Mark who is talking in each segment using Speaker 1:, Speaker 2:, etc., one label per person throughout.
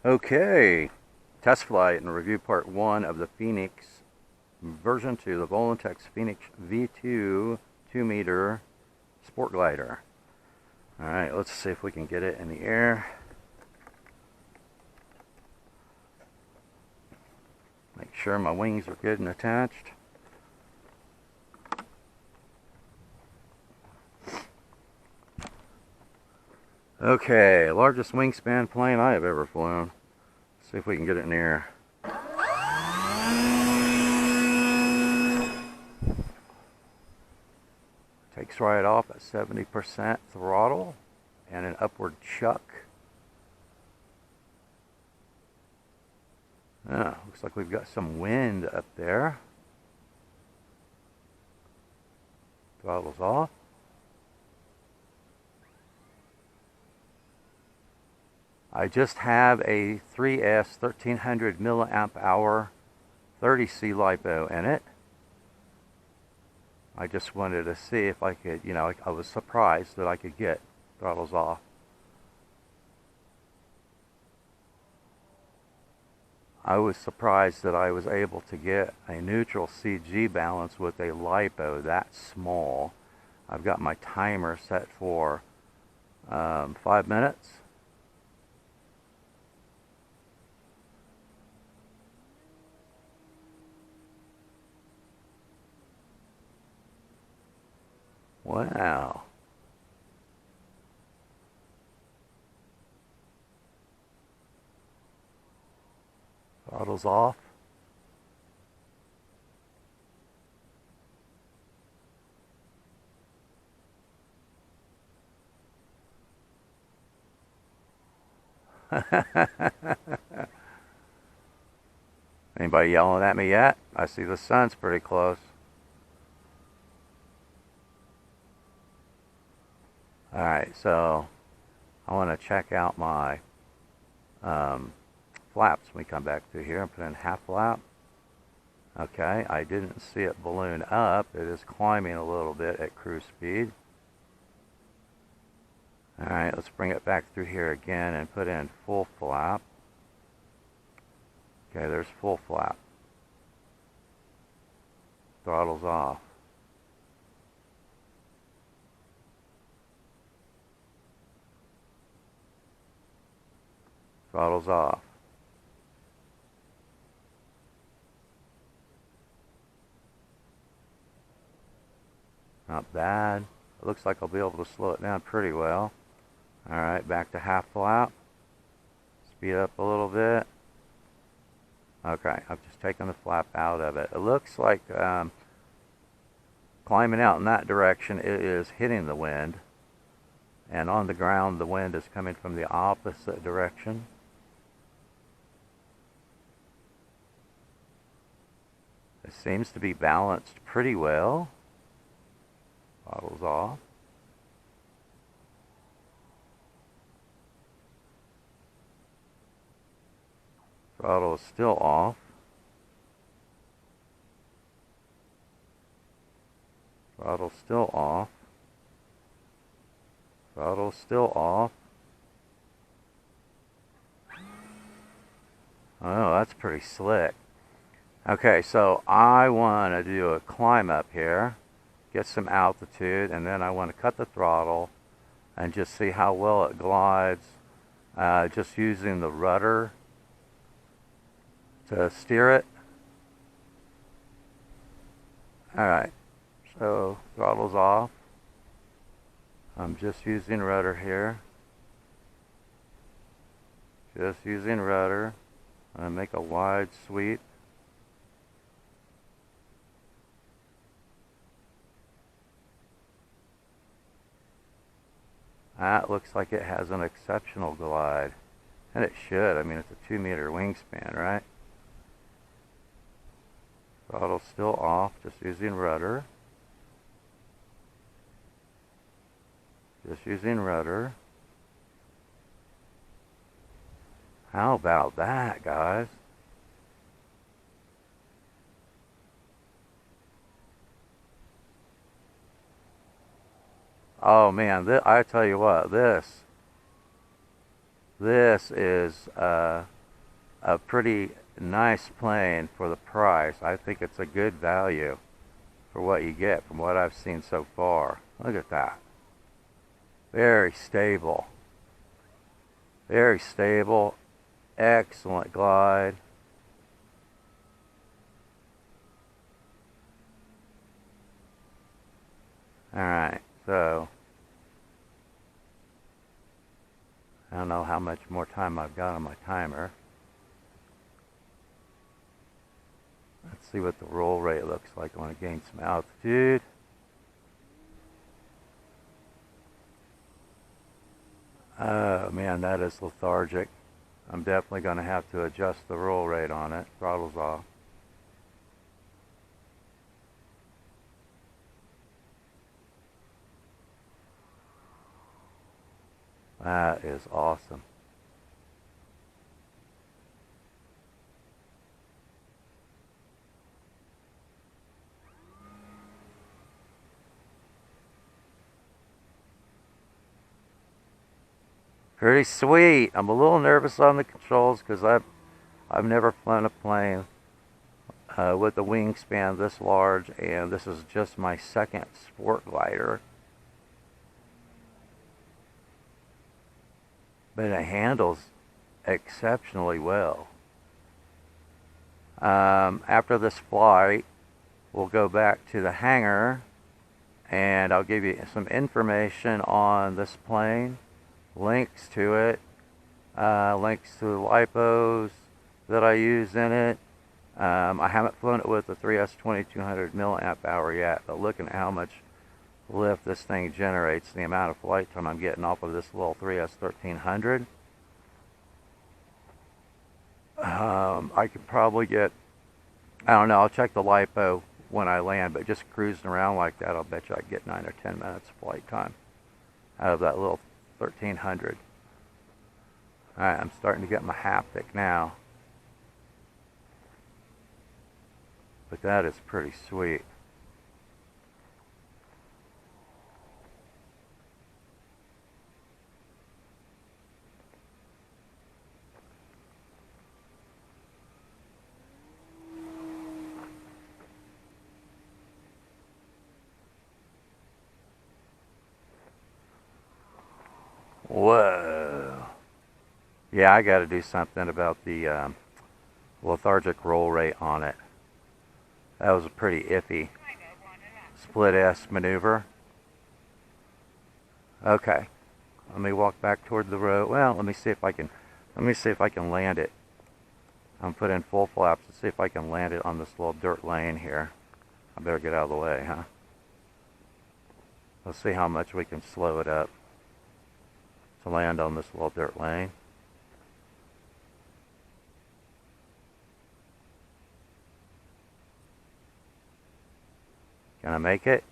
Speaker 1: Okay, test flight and review part 1 of the Phoenix version 2, the Volantex Phoenix V2 2-meter sport glider. Alright, let's see if we can get it in the air. Make sure my wings are good and attached. Okay, largest wingspan plane I have ever flown. See if we can get it in the air. Takes right off at 70% throttle and an upward chuck. Looks like we've got some wind up there. Throttle's off. I just have a 3S 1300 milliamp hour 30C LiPo in it. I just wanted to see if I could, I was surprised that I could get throttles off. I was surprised that I was able to get a neutral CG balance with a LiPo that small. I've got my timer set for 5 minutes. Wow. Throttle's off. Anybody yelling at me yet? I see the sun's pretty close. Alright, so I want to check out my flaps when we come back through here and put in half flap. Okay, I didn't see it balloon up. It is climbing a little bit at cruise speed. Alright, let's bring it back through here again and put in full flap. Okay, there's full flap. Throttle's off. Throttle's off. Not bad. It looks like I'll be able to slow it down pretty well. Alright, back to half flap. Speed up a little bit. Okay, I've just taken the flap out of it. It looks like climbing out in that direction, it is hitting the wind. And on the ground, the wind is coming from the opposite direction. It seems to be balanced pretty well. Throttle's off. Throttle is still off. Throttle's still off. Throttle's still off. Oh, that's pretty slick. Okay, so I want to do a climb up here, get some altitude, and then I want to cut the throttle and just see how well it glides, just using the rudder to steer it. Alright, so throttle's off. I'm just using rudder here. Just using rudder. I'm going to make a wide sweep. That looks like it has an exceptional glide. And it should. I mean, it's a 2-meter wingspan, right? Throttle's still off, just using rudder. Just using rudder. How about that, guys? Oh man, I tell you what, this this is a pretty nice plane for the price. I think it's a good value for what you get from what I've seen so far. Look at that. Very stable. Very stable. Excellent glide. Alright, so I don't know how much more time I've got on my timer. Let's see what the roll rate looks like. I want to gain some altitude. Oh man, that is lethargic. I'm definitely going to have to adjust the roll rate on it. Throttle's off. That is awesome. Pretty sweet. I'm a little nervous on the controls because I've never flown a plane with a wingspan this large, and this is just my second sport glider. But it handles exceptionally well. After this flight, we'll go back to the hangar, and I'll give you some information on this plane. Links to it, links to the LiPos that I use in it. I haven't flown it with the 3S 2200 milliamp hour yet, but looking at how much lift this thing generates, the amount of flight time I'm getting off of this little 3S 1300, I could probably get, I don't know, I'll check the LiPo when I land, but just cruising around like that, I'll bet you I get 9 or 10 minutes of flight time out of that little 1300. Alright, I'm starting to get my haptic now. But that is pretty sweet. Whoa. Yeah, I got to do something about the lethargic roll rate on it. That was a pretty iffy split S maneuver. Okay. Let me walk back toward the road. Well, let me see if I can land it. I'm putting in full flaps to see if I can land it on this little dirt lane here. I better get out of the way, huh? Let's see how much we can slow it up to land on this little dirt lane. Can I make it?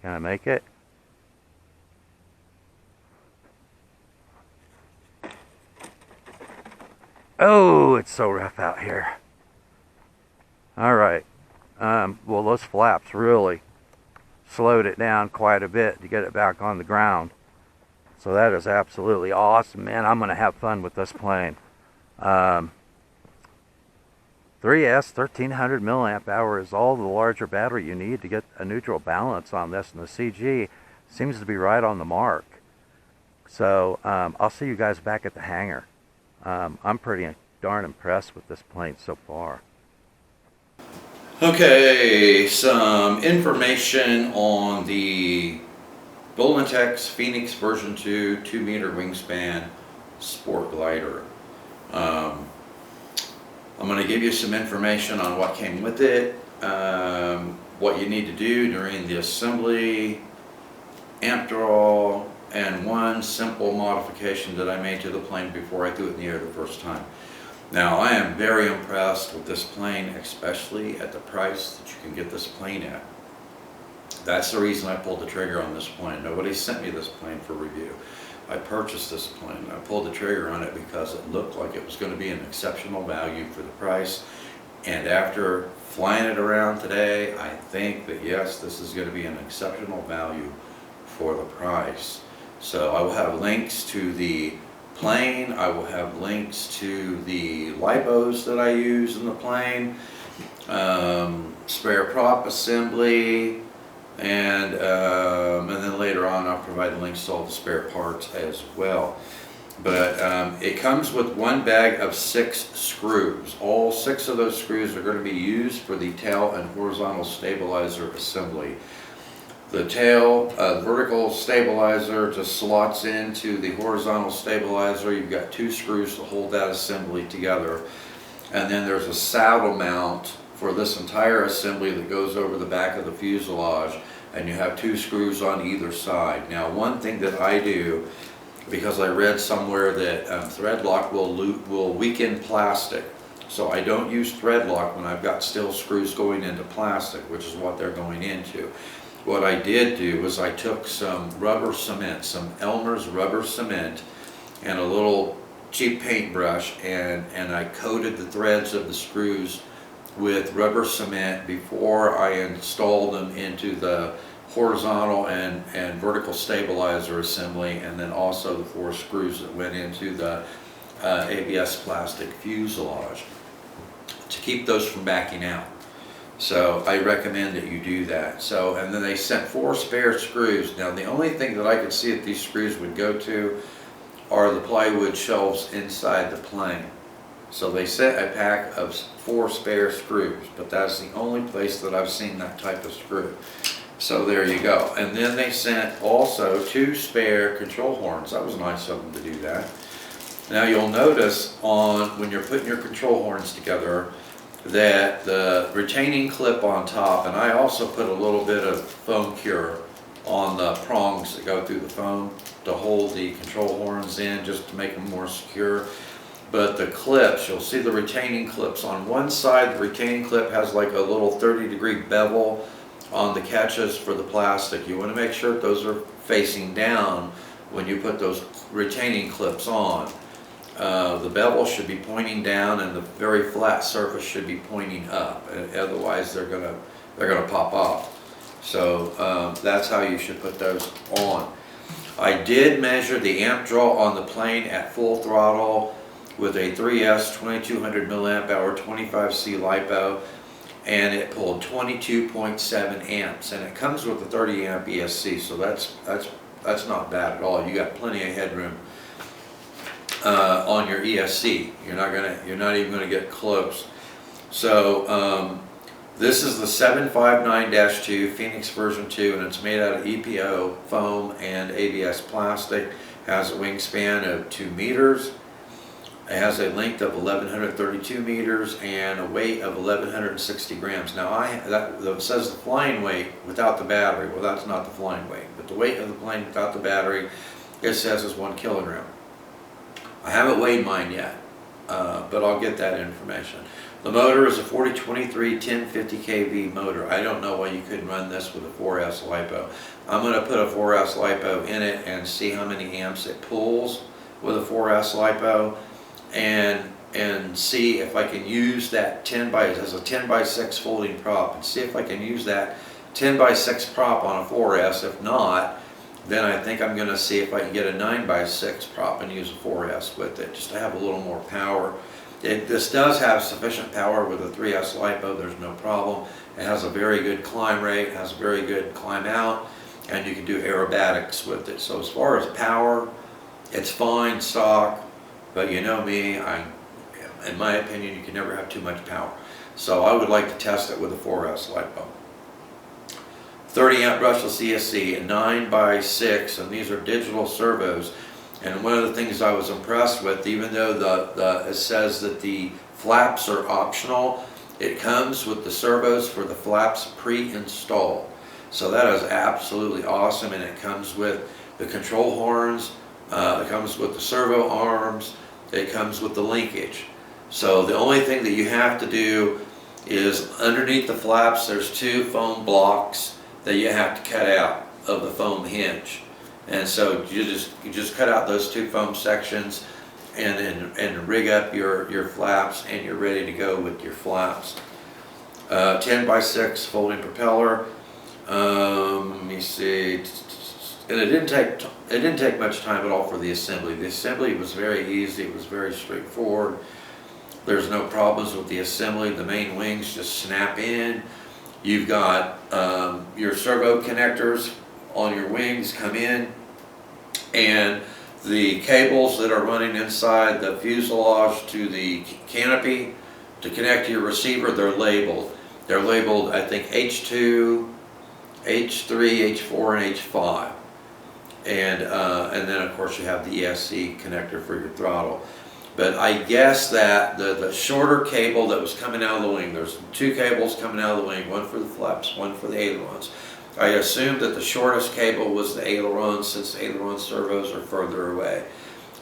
Speaker 1: Can I make it? Oh, it's so rough out here. Alright. Well, those flaps really slowed it down quite a bit to get it back on the ground. So that is absolutely awesome, man. I'm going to have fun with this plane. 3S 1300 milliamp hour is all the larger battery you need to get a neutral balance on this, and the CG seems to be right on the mark. So I'll see you guys back at the hangar. I'm pretty darn impressed with this plane so far.
Speaker 2: Okay, some information on the Volantex Phoenix version 2 2-meter wingspan sport glider. I'm going to give you some information on what came with it, what you need to do during the assembly, amp draw, and one simple modification that I made to the plane before I threw it in the air the first time. Now, I am very impressed with this plane, especially at the price that you can get this plane at. That's the reason I pulled the trigger on this plane. Nobody sent me this plane for review. I purchased this plane. I pulled the trigger on it because it looked like it was going to be an exceptional value for the price. And after flying it around today, I think that yes, this is going to be an exceptional value for the price. So I will have links to the plane, I will have links to the LIPOs that I use in the plane, spare prop assembly, and then later on I'll provide links to all the spare parts as well. But it comes with one bag of 6 screws. All 6 of those screws are going to be used for the tail and horizontal stabilizer assembly. The tail vertical stabilizer just slots into the horizontal stabilizer. You've got 2 screws to hold that assembly together. And then there's a saddle mount for this entire assembly that goes over the back of the fuselage. And you have 2 screws on either side. Now, one thing that I do, because I read somewhere that thread lock will weaken plastic. So I don't use thread lock when I've got steel screws going into plastic, which is what they're going into. What I did do was I took some rubber cement, some Elmer's rubber cement, and a little cheap paintbrush, and I coated the threads of the screws with rubber cement before I installed them into the horizontal and vertical stabilizer assembly, and then also the 4 screws that went into the ABS plastic fuselage to keep those from backing out. So I recommend that you do that. So, and then they sent 4 spare screws. Now the only thing that I could see that these screws would go to are the plywood shelves inside the plane. So they sent a pack of 4 spare screws, but that's the only place that I've seen that type of screw. So there you go. And then they sent also 2 spare control horns. That was nice of them to do that. Now you'll notice when you're putting your control horns together that the retaining clip on top, and I also put a little bit of foam cure on the prongs that go through the foam to hold the control horns in, just to make them more secure. But the clips, you'll see the retaining clips. On one side, the retaining clip has like a little 30-degree bevel on the catches for the plastic. You want to make sure that those are facing down when you put those retaining clips on. The bevel should be pointing down, and the very flat surface should be pointing up. Otherwise, they're gonna pop off. So that's how you should put those on. I did measure the amp draw on the plane at full throttle with a 3S 2200 milliamp hour 25C LiPo, and it pulled 22.7 amps, and it comes with a 30 amp ESC, so that's not bad at all. You got plenty of headroom on your ESC. You're not even gonna get close. So this is the 759-2 Phoenix version 2, and it's made out of EPO foam and ABS plastic. Has a wingspan of 2 meters. It has a length of 1,132 meters and a weight of 1,160 grams. Now that says the flying weight without the battery. Well, that's not the flying weight, but the weight of the plane without the battery, it says is 1 kilogram. I haven't weighed mine yet, but I'll get that information. The motor is a 4023 1050 kV motor. I don't know why you couldn't run this with a 4S LiPo. I'm going to put a 4S LiPo in it and see how many amps it pulls with a 4S LiPo, and see if I can use that 10x6 folding prop, and see if I can use that 10x6 prop on a 4S. If not, then I think I'm going to see if I can get a 9x6 prop and use a 4S with it, just to have a little more power. This does have sufficient power with a 3S LiPo, there's no problem. It has a very good climb rate, has a very good climb out, and you can do aerobatics with it. So as far as power, it's fine stock, but you know me, in my opinion, you can never have too much power. So I would like to test it with a 4S LiPo. 30 amp brushless ESC, 9x6, and these are digital servos. And one of the things I was impressed with, even though it says that the flaps are optional, it comes with the servos for the flaps pre-installed. So that is absolutely awesome, and it comes with the control horns, it comes with the servo arms, it comes with the linkage. So the only thing that you have to do is underneath the flaps, there's 2 foam blocks that you have to cut out of the foam hinge. And so you just cut out those 2 foam sections and rig up your flaps, and you're ready to go with your flaps. 10x6 folding propeller. Let me see. And it didn't take much time at all for the assembly. The assembly was very easy. It was very straightforward. There's no problems with the assembly. The main wings just snap in. You've got your servo connectors on your wings come in, and the cables that are running inside the fuselage to the canopy to connect to your receiver, they're labeled. They're labeled, I think, H2, H3, H4, and H5. And then of course you have the ESC connector for your throttle. But I guess that the shorter cable that was coming out of the wing, there's two cables coming out of the wing, one for the flaps, one for the ailerons. I assumed that the shortest cable was the ailerons, since the aileron servos are further away.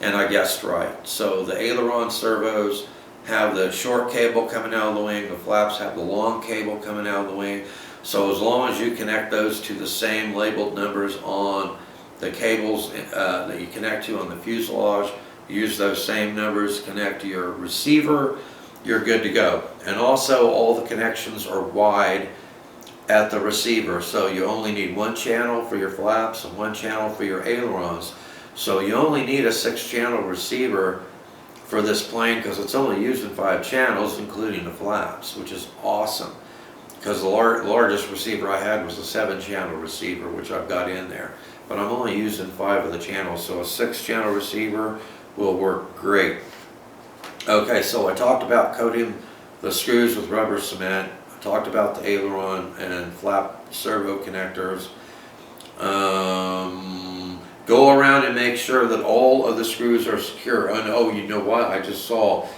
Speaker 2: And I guessed right. So the aileron servos have the short cable coming out of the wing, the flaps have the long cable coming out of the wing. So as long as you connect those to the same labeled numbers on the cables that you connect to on the fuselage, use those same numbers, connect to your receiver, you're good to go. And also all the connections are wide at the receiver, so you only need one channel for your flaps and one channel for your ailerons. So you only need a 6-channel receiver for this plane because it's only using 5 channels, including the flaps, which is awesome. Because the largest receiver I had was a 7-channel receiver, which I've got in there. But I'm only using 5 of the channels, so a 6-channel receiver will work great. Okay, so I talked about coating the screws with rubber cement. I talked about the aileron and flap servo connectors. Go around and make sure that all of the screws are secure. And oh, you know what? I just saw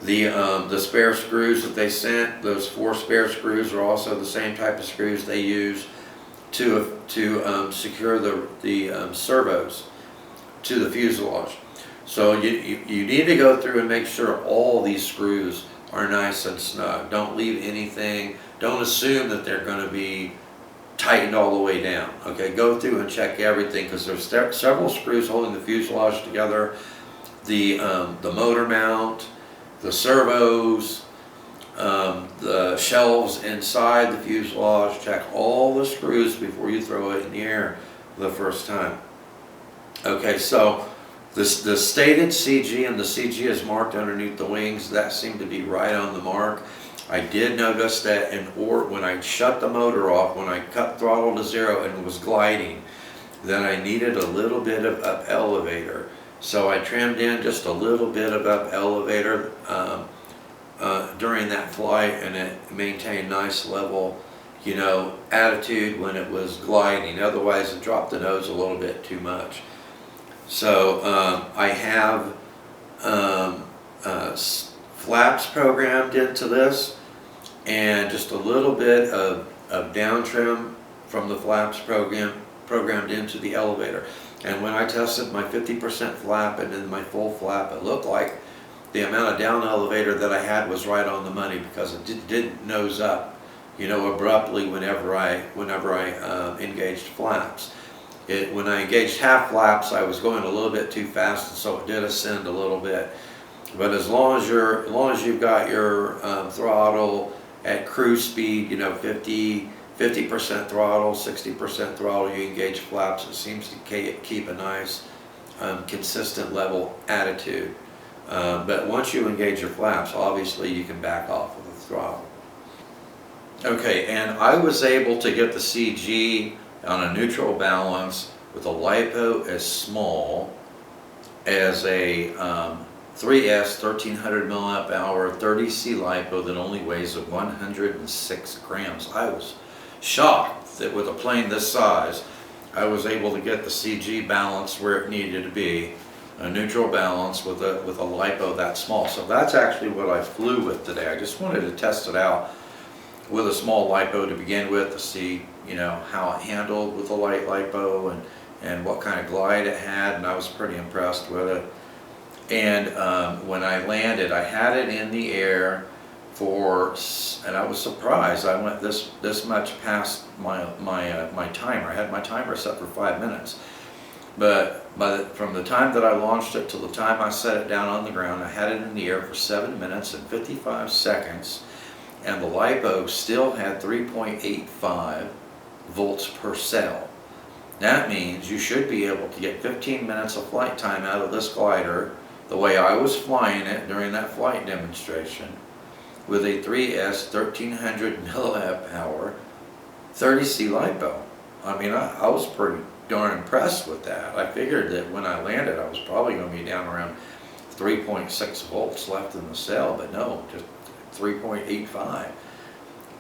Speaker 2: the spare screws that they sent. Those 4 spare screws are also the same type of screws they use to secure the servos to the fuselage. So you need to go through and make sure all these screws are nice and snug. Don't leave anything. Don't assume that they're going to be tightened all the way down. Okay, go through and check everything, because there's several screws holding the fuselage together. The motor mount, the servos, the shelves inside the fuselage. Check all the screws before you throw it in the air the first time. Okay, so the stated CG, and the CG is marked underneath the wings. That seemed to be right on the mark. I did notice that when I shut the motor off, when I cut throttle to 0 and was gliding, then I needed a little bit of up elevator. So I trimmed in just a little bit of up elevator during that flight, and it maintained nice level, you know, attitude when it was gliding. Otherwise it dropped the nose a little bit too much. So I have flaps programmed into this, and just a little bit of down trim from the flaps programmed into the elevator. And when I tested my 50% flap and then my full flap, it looked like the amount of down elevator that I had was right on the money, because it didn't nose up, you know, abruptly whenever I engaged flaps. When I engaged half flaps, I was going a little bit too fast, and so it did ascend a little bit. But as long as you've got your throttle at cruise speed, you know, 50% throttle, 60% throttle, you engage flaps, it seems to keep a nice, consistent level attitude. But once you engage your flaps, obviously you can back off of the throttle. Okay, and I was able to get the CG on a neutral balance with a LiPo as small as a 3S 1300 milliamp hour 30C LiPo that only weighs 106 grams. I was shocked that with a plane this size, I was able to get the CG balance where it needed to be, a neutral balance with a LiPo that small. So that's actually what I flew with today. I just wanted to test it out with a small LiPo to begin with, to see, you know, how it handled with a light LiPo and what kind of glide it had, and I was pretty impressed with it. And when I landed, I had it in the air and I was surprised. I went this much past my timer. I had my timer set for 5 minutes. But from the time that I launched it till the time I set it down on the ground, I had it in the air for 7 minutes and 55 seconds. And the LiPo still had 3.85 volts per cell. that means you should be able to get 15 minutes of flight time out of this glider the way I was flying it during that flight demonstration with a 3S 1300 milliamp hour 30C LiPo. I mean, I was pretty darn impressed with that. I figured that when I landed I was probably going to be down around 3.6 volts left in the cell, but no, just 3.85.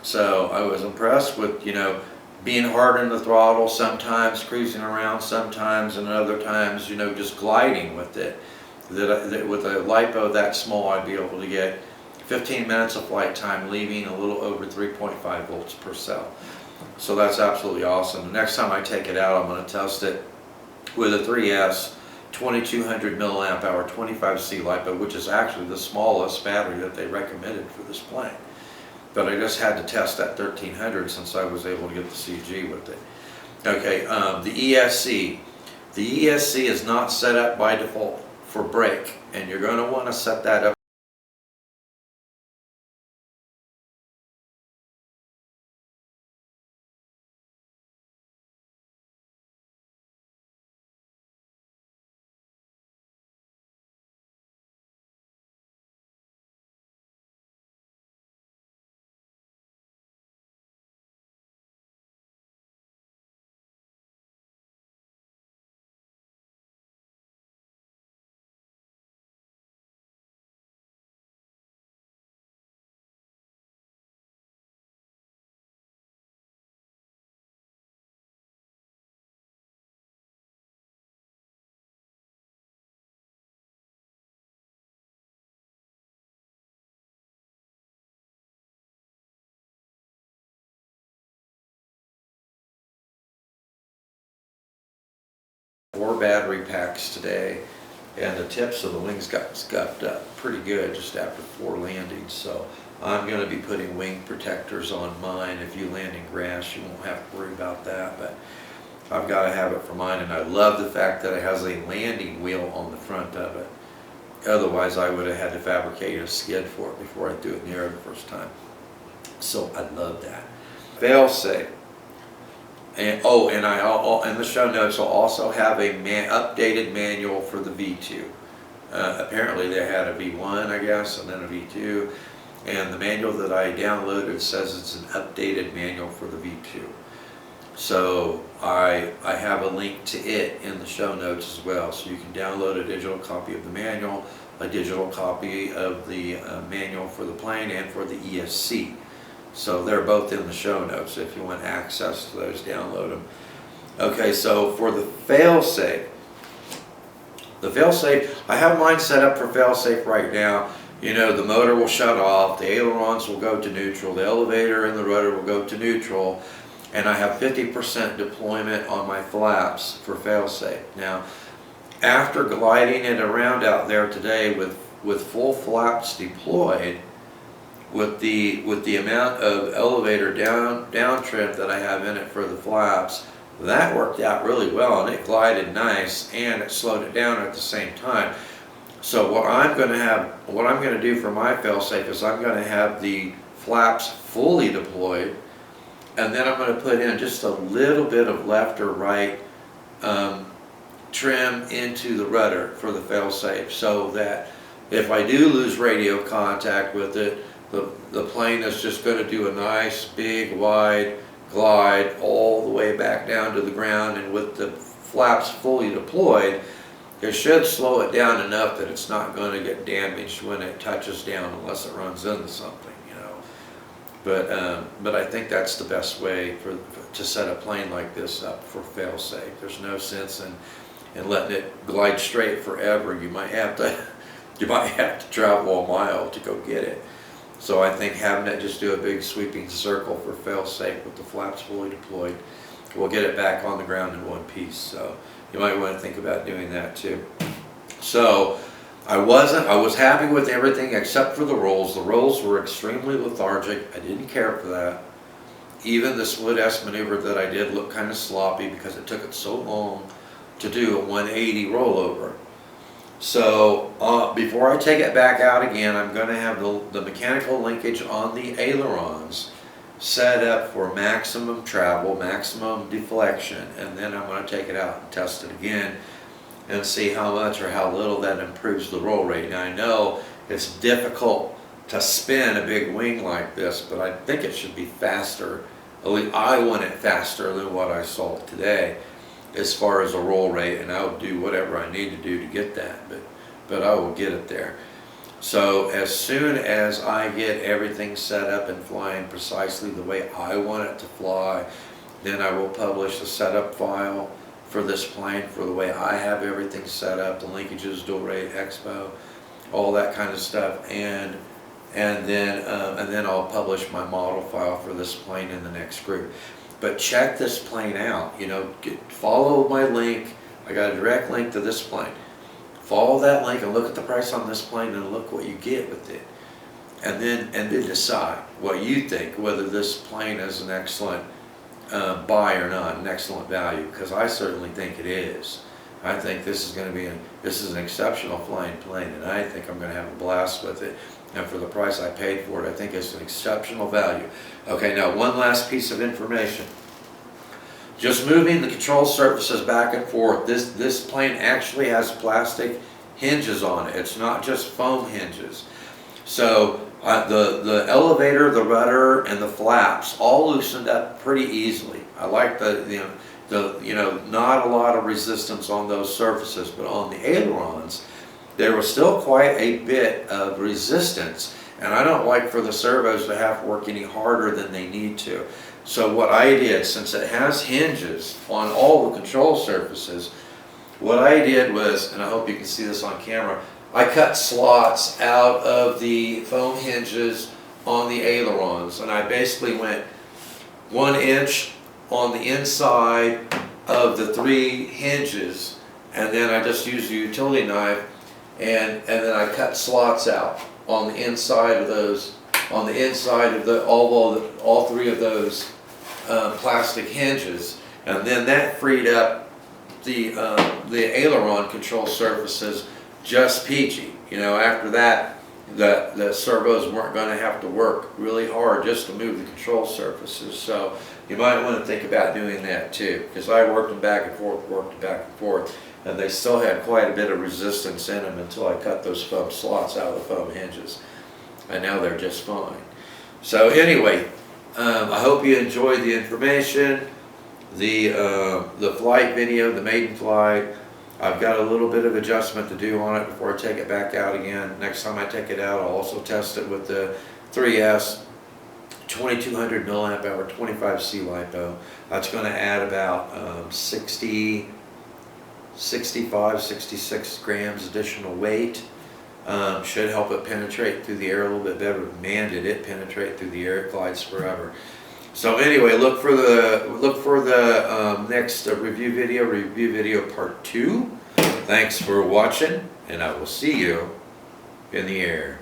Speaker 2: So I was impressed with, you know, being hard on the throttle, sometimes cruising around, sometimes, and other times, you know, just gliding with it. That with a LiPo that small, I'd be able to get 15 minutes of flight time, leaving a little over 3.5 volts per cell. So that's absolutely awesome. The next time I take it out, I'm going to test it with a 3S 2200 milliamp hour 25C LiPo, which is actually the smallest battery that they recommended for this plane. But I just had to test that 1300 since I was able to get the CG with it. Okay, the ESC. The ESC is not set up by default for brake, and you're going to want to set that up. Four battery packs today, and the tips of the wings got scuffed up pretty good just after 4 landings. So I'm going to be putting wing protectors on mine. If you land in grass, you won't have to worry about that, but I've got to have it for mine, and I love the fact that it has a landing wheel on the front of it. Otherwise, I would have had to fabricate a skid for it before I threw it in the air the first time. So I love that. Failsafe. And in the show notes I'll also have a updated manual for the V2. Apparently they had a V1, I guess, and then a V2. And the manual that I downloaded says it's an updated manual for the V2. So I have a link to it in the show notes as well. So you can download a digital copy of the manual, a digital copy of the manual for the plane, and for the ESC. So they're both in the show notes. If you want access to those, download them. Okay, so for the failsafe, I have mine set up for failsafe right now. You know, the motor will shut off, the ailerons will go to neutral, the elevator and the rudder will go to neutral, and I have 50% deployment on my flaps for failsafe. Now, after gliding it around out there today with full flaps deployed, with the amount of elevator down trim that I have in it for the flaps, that worked out really well, and it glided nice, and it slowed it down at the same time. So what I'm going to do for my failsafe is I'm going to have the flaps fully deployed, and then I'm going to put in just a little bit of left or right trim into the rudder for the failsafe, so that if I do lose radio contact with it, the plane is just going to do a nice big wide glide all the way back down to the ground, and with the flaps fully deployed, it should slow it down enough that it's not going to get damaged when it touches down, unless it runs into something, you know. But I think that's the best way to set a plane like this up for failsafe. There's no sense in letting it glide straight forever. You might have to travel a mile to go get it. So I think having it just do a big sweeping circle for failsafe with the flaps fully deployed will get it back on the ground in one piece. So you might want to think about doing that too. So I was happy with everything except for the rolls. The rolls were extremely lethargic. I didn't care for that. Even the split S maneuver that I did looked kind of sloppy because it took it so long to do a 180 rollover. So before I take it back out again, I'm going to have the mechanical linkage on the ailerons set up for maximum travel, maximum deflection, and then I'm going to take it out and test it again and see how much or how little that improves the roll rate. Now I know it's difficult to spin a big wing like this, but I think it should be faster. At least I want it faster than what I saw today as far as a roll rate, and I'll do whatever I need to do to get that, but I will get it there. So as soon as I get everything set up and flying precisely the way I want it to fly, then I will publish the setup file for this plane for the way I have everything set up, the linkages, dual rate, expo, all that kind of stuff, and then I'll publish my model file for this plane in the next group. But check this plane out, you know, follow my link. I got a direct link to this plane. Follow that link and look at the price on this plane and look what you get with it. And then decide what you think, whether this plane is an excellent buy or not, an excellent value, because I certainly think it is. I think this is going to be this is an exceptional flying plane, and I think I'm going to have a blast with it. And for the price I paid for it, I think it's an exceptional value. Okay, now one last piece of information. Just moving the control surfaces back and forth. This plane actually has plastic hinges on it. It's not just foam hinges. So the elevator, the rudder, and the flaps all loosened up pretty easily. I like not a lot of resistance on those surfaces, but on the ailerons, there was still quite a bit of resistance, and I don't like for the servos to have to work any harder than they need to. So what I did, since it has hinges on all the control surfaces, what I did was, and I hope you can see this on camera, I cut slots out of the foam hinges on the ailerons, and I basically went 1 inch on the inside of the 3 hinges, and then I just used a utility knife and then I cut slots out on the inside of those, on the inside of all 3 of those plastic hinges, and then that freed up the aileron control surfaces just peachy. You know, after that, the servos weren't going to have to work really hard just to move the control surfaces. So you might want to think about doing that too, because I worked them back and forth, and they still had quite a bit of resistance in them until I cut those foam slots out of the foam hinges, and now they're just fine. So anyway, I hope you enjoyed the information, the flight video, the maiden flight. I've got a little bit of adjustment to do on it before I take it back out again. Next time I take it out, I'll also test it with the 3S 2200 milliamp hour 25C LiPo. That's going to add about 65, 66 grams additional weight. Should help it penetrate through the air a little bit better. Man, did it penetrate through the air! It glides forever. So anyway, look for the next review video part 2. Thanks for watching, and I will see you in the air.